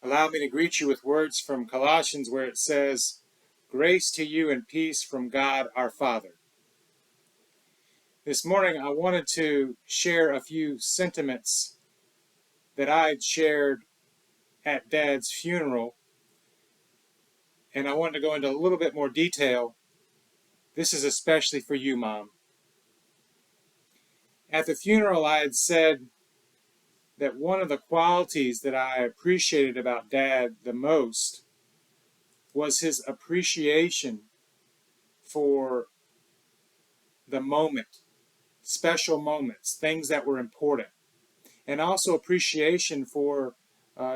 Allow me to greet you with words from Colossians where it says, "Grace to you and peace from God our Father." This morning I wanted to share a few sentiments that I shared at Dad's funeral, and I wanted to go into a little bit more detail. This is especially for you, Mom. At the funeral I had said that one of the qualities that I appreciated about Dad the most was his appreciation for the moment, special moments, things that were important, and also appreciation for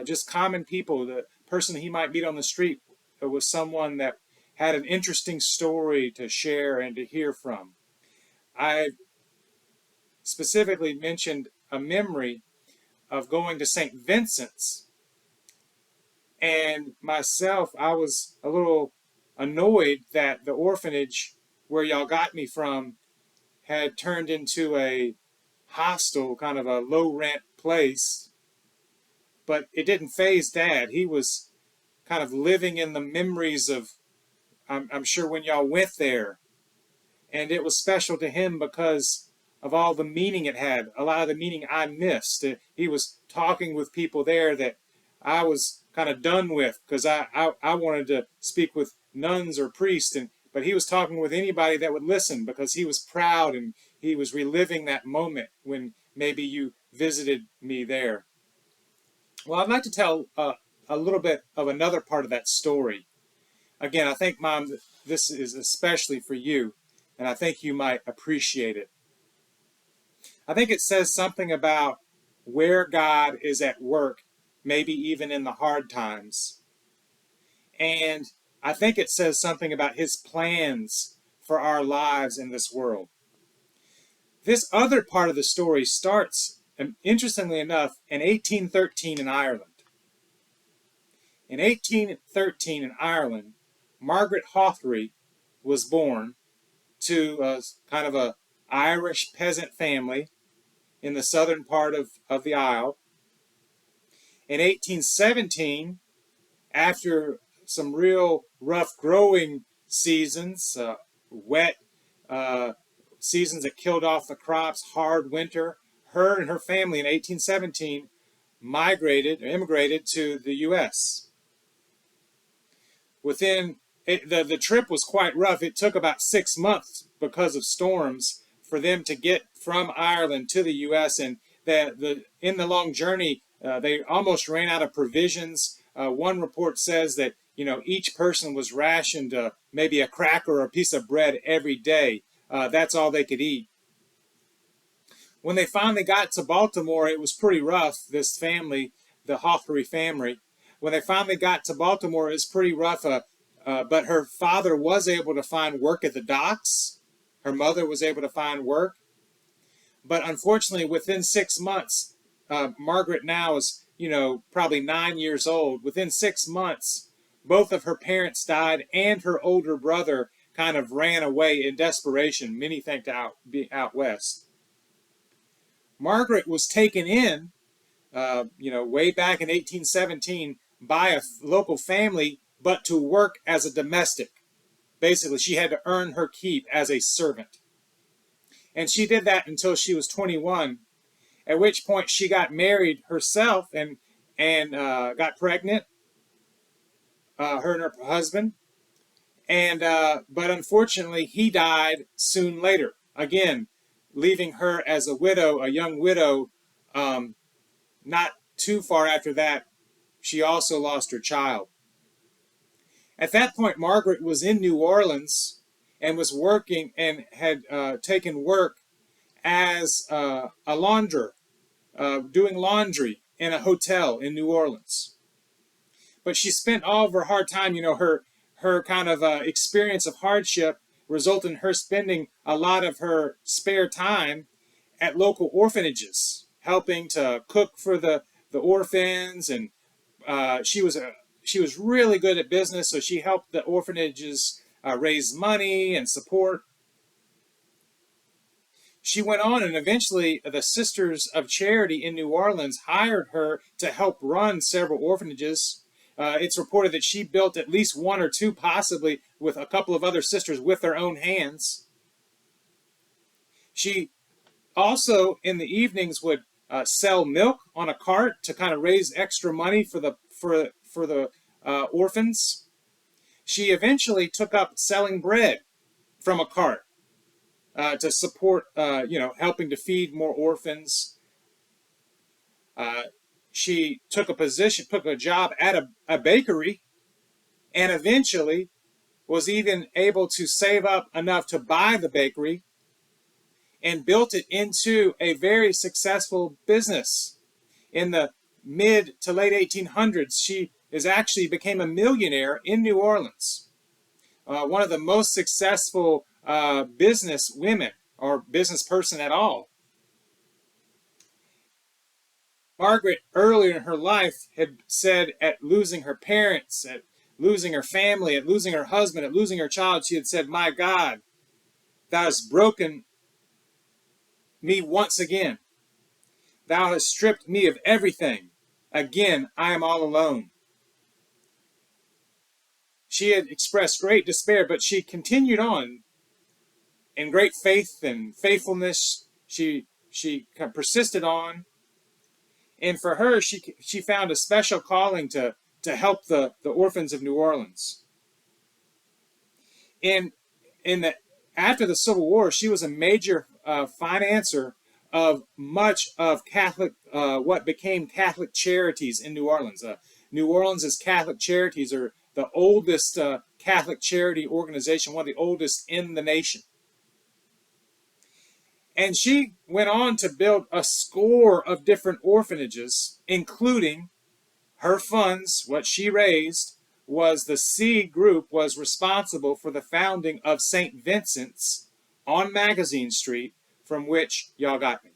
just common people. The person he might meet on the street was someone that had an interesting story to share and to hear from. I specifically mentioned a memory of going to St. Vincent's, and myself, I was a little annoyed that the orphanage where y'all got me from had turned into a hostel, kind of a low rent place. But it didn't faze Dad. He was kind of living in the memories of, I'm sure, when y'all went there. And it was special to him because of all the meaning it had, a lot of the meaning I missed. He was talking with people there that I was kind of done with because I wanted to speak with nuns or priests, but he was talking with anybody that would listen because he was proud and he was reliving that moment when maybe you visited me there. Well, I'd like to tell a little bit of another part of that story. Again, I think, Mom, this is especially for you, and I think you might appreciate it. I think it says something about where God is at work, maybe even in the hard times. And I think it says something about his plans for our lives in this world. This other part of the story starts, interestingly enough, in 1813 in Ireland. In 1813 in Ireland, Margaret Hawthery was born to a kind of a Irish peasant family in the southern part of the Isle. In 1817, after some real rough growing seasons, wet seasons that killed off the crops, hard winter, her and her family in 1817 immigrated to the U.S. The trip was quite rough. It took about 6 months because of storms for them to get from Ireland to the U.S. And in the long journey, they almost ran out of provisions. One report says that each person was rationed maybe a cracker or a piece of bread every day. That's all they could eat. When they finally got to Baltimore, it was pretty rough. This family, the Hawthery family, when they finally got to Baltimore, it was pretty rough. But her father was able to find work at the docks. Her mother was able to find work. But unfortunately, within 6 months, Margaret now is, probably 9 years old. Within 6 months, both of her parents died, and her older brother kind of ran away in desperation, many think out west. Margaret was taken in, way back in 1817 by a local family, but to work as a domestic. Basically, she had to earn her keep as a servant. And she did that until she was 21, at which point she got married herself and got pregnant, her and her husband. But unfortunately, he died soon later. Again, leaving her as a widow, a young widow. Not too far after that, she also lost her child. At that point, Margaret was in New Orleans and was working and had taken work as a launderer, doing laundry in a hotel in New Orleans. But she spent all of her hard time, her kind of experience of hardship resulted in her spending a lot of her spare time at local orphanages, helping to cook for the orphans, and she was really good at business, so she helped the orphanages raise money and support. she went on, and eventually the Sisters of Charity in New Orleans hired her to help run several orphanages. It's reported that she built at least one or two, possibly with a couple of other sisters, with their own hands. She also, in the evenings, would sell milk on a cart to kind of raise extra money for the orphans. She eventually took up selling bread from a cart to support, helping to feed more orphans. She took a job at a bakery, and eventually was even able to save up enough to buy the bakery and built it into a very successful business. In the mid to late 1800s, she actually became a millionaire in New Orleans. One of the most successful business women or business person at all. Margaret, earlier in her life, had said at losing her parents, at losing her family, at losing her husband, at losing her child, she had said, "My God, thou hast broken me once again. Thou hast stripped me of everything. Again, I am all alone." She had expressed great despair, but she continued on in great faith and faithfulness. She persisted on. And for her, she found a special calling to help the orphans of New Orleans. In the after the Civil War, she was a major financer of much of Catholic, what became Catholic Charities in New Orleans. New Orleans' Catholic Charities are the oldest Catholic charity organization, one of the oldest in the nation. And she went on to build a score of different orphanages, including her funds. What she raised was the C Group was responsible for the founding of St. Vincent's on Magazine Street, from which y'all got me.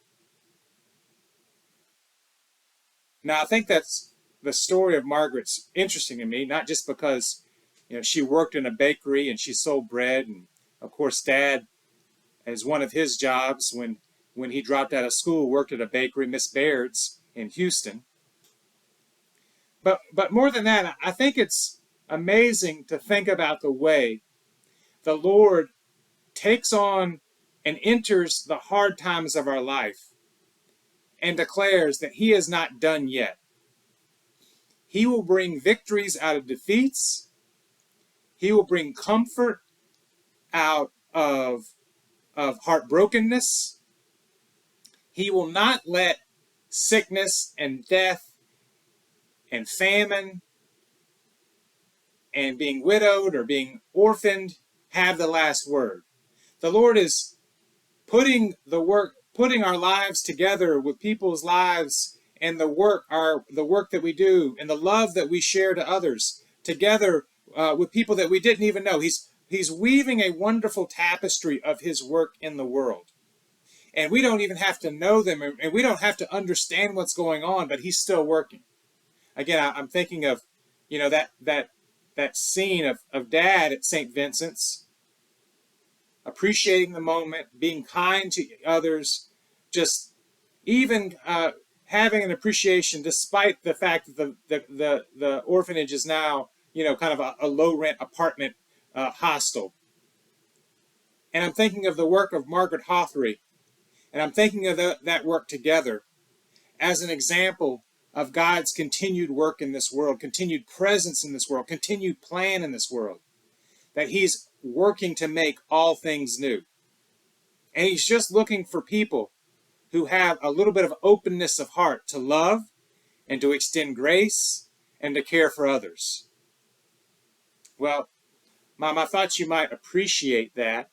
Now, I think that's the story of Margaret's interesting to me, not just because she worked in a bakery and she sold bread, and of course Dad, as one of his jobs when he dropped out of school, worked at a bakery, Miss Baird's in Houston. But more than that, I think it's amazing to think about the way the Lord takes on and enters the hard times of our life and declares that he is not done yet. He will bring victories out of defeats. He will bring comfort out of heartbrokenness. He will not let sickness and death and famine and being widowed or being orphaned have the last word. The Lord is putting our lives together with people's lives, and the work that we do and the love that we share to others together with people that we didn't even know. He's weaving a wonderful tapestry of his work in the world. And we don't even have to know them, and we don't have to understand what's going on, but he's still working. Again, I'm thinking of, that scene of Dad at St. Vincent's, appreciating the moment, being kind to others, just even having an appreciation despite the fact that the orphanage is now, kind of a low rent apartment hostel. And I'm thinking of the work of Margaret Hawthorne, and I'm thinking of that work together as an example of God's continued work in this world, continued presence in this world, continued plan in this world, that he's working to make all things new. And he's just looking for people who have a little bit of openness of heart to love and to extend grace and to care for others. Well, Mom, I thought you might appreciate that.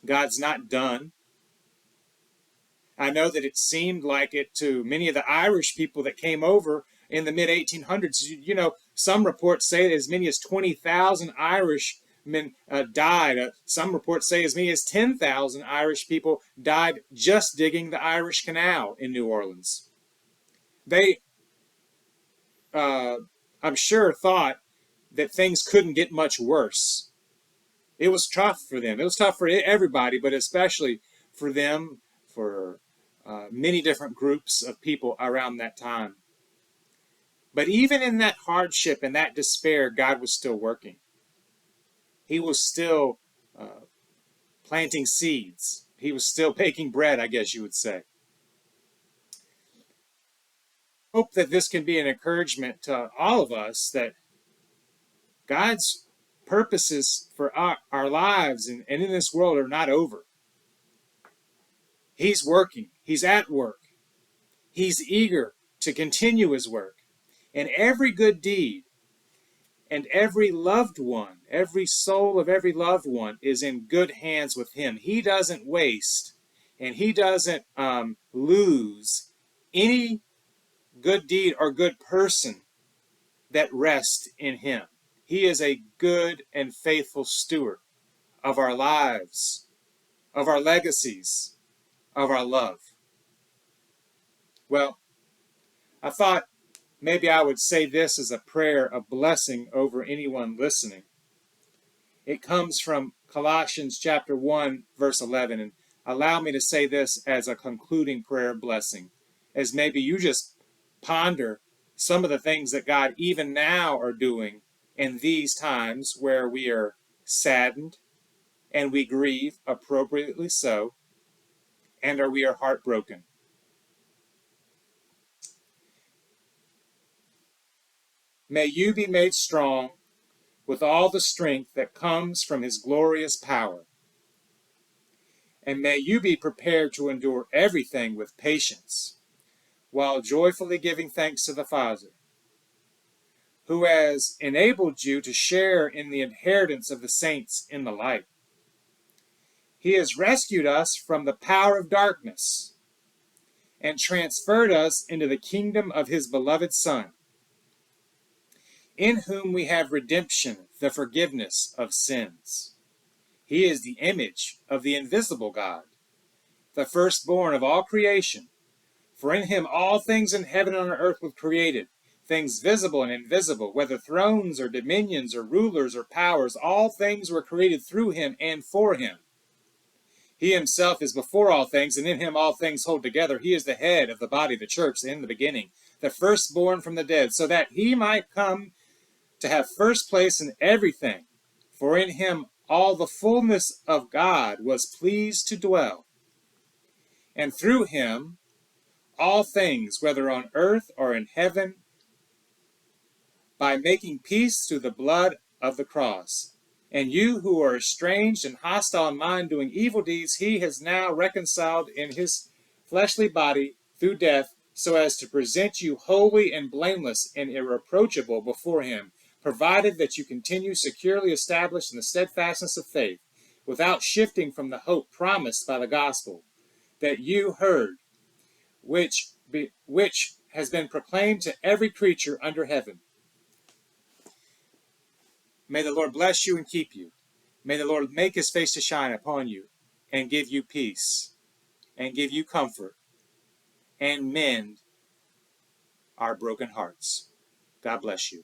God's not done. I know that it seemed like it to many of the Irish people that came over in the mid-1800s. Some reports say that as many as 20,000 Irishmen died. Some reports say as many as 10,000 Irish people died just digging the Irish Canal in New Orleans. They, I'm sure, thought that things couldn't get much worse. It was tough for them. It was tough for everybody, but especially for them, for many different groups of people around that time. But even in that hardship and that despair, God was still working. He was still planting seeds. He was still baking bread, I guess you would say. Hope that this can be an encouragement to all of us that God's purposes for our lives and in this world are not over. He's working. He's at work. He's eager to continue his work. And every good deed and every loved one, every soul of every loved one is in good hands with him. He doesn't waste and he doesn't lose any good deed or good person that rests in him. He is a good and faithful steward of our lives, of our legacies, of our love. Well, I thought maybe I would say this as a prayer of blessing over anyone listening. It comes from Colossians chapter 1, verse 11, and allow me to say this as a concluding prayer of blessing, as maybe you just ponder some of the things that God even now are doing in these times where we are saddened and we grieve, appropriately so, and we are heartbroken. May you be made strong with all the strength that comes from his glorious power. And may you be prepared to endure everything with patience, while joyfully giving thanks to the Father, who has enabled you to share in the inheritance of the saints in the light. He has rescued us from the power of darkness and transferred us into the kingdom of his beloved Son, in whom we have redemption, the forgiveness of sins. He is the image of the invisible God, the firstborn of all creation. For in him all things in heaven and on earth were created, things visible and invisible, whether thrones or dominions or rulers or powers, all things were created through him and for him. He himself is before all things, and in him all things hold together. He is the head of the body, the church, in the beginning, the firstborn from the dead, so that he might come to have first place in everything. For in him all the fullness of God was pleased to dwell. And through him all things, whether on earth or in heaven, by making peace through the blood of the cross. And you who are estranged and hostile in mind, doing evil deeds, he has now reconciled in his fleshly body through death, so as to present you holy and blameless and irreproachable before him, provided that you continue securely established in the steadfastness of faith, without shifting from the hope promised by the gospel that you heard, which has been proclaimed to every creature under heaven. May the Lord bless you and keep you. May the Lord make his face to shine upon you and give you peace and give you comfort and mend our broken hearts. God bless you.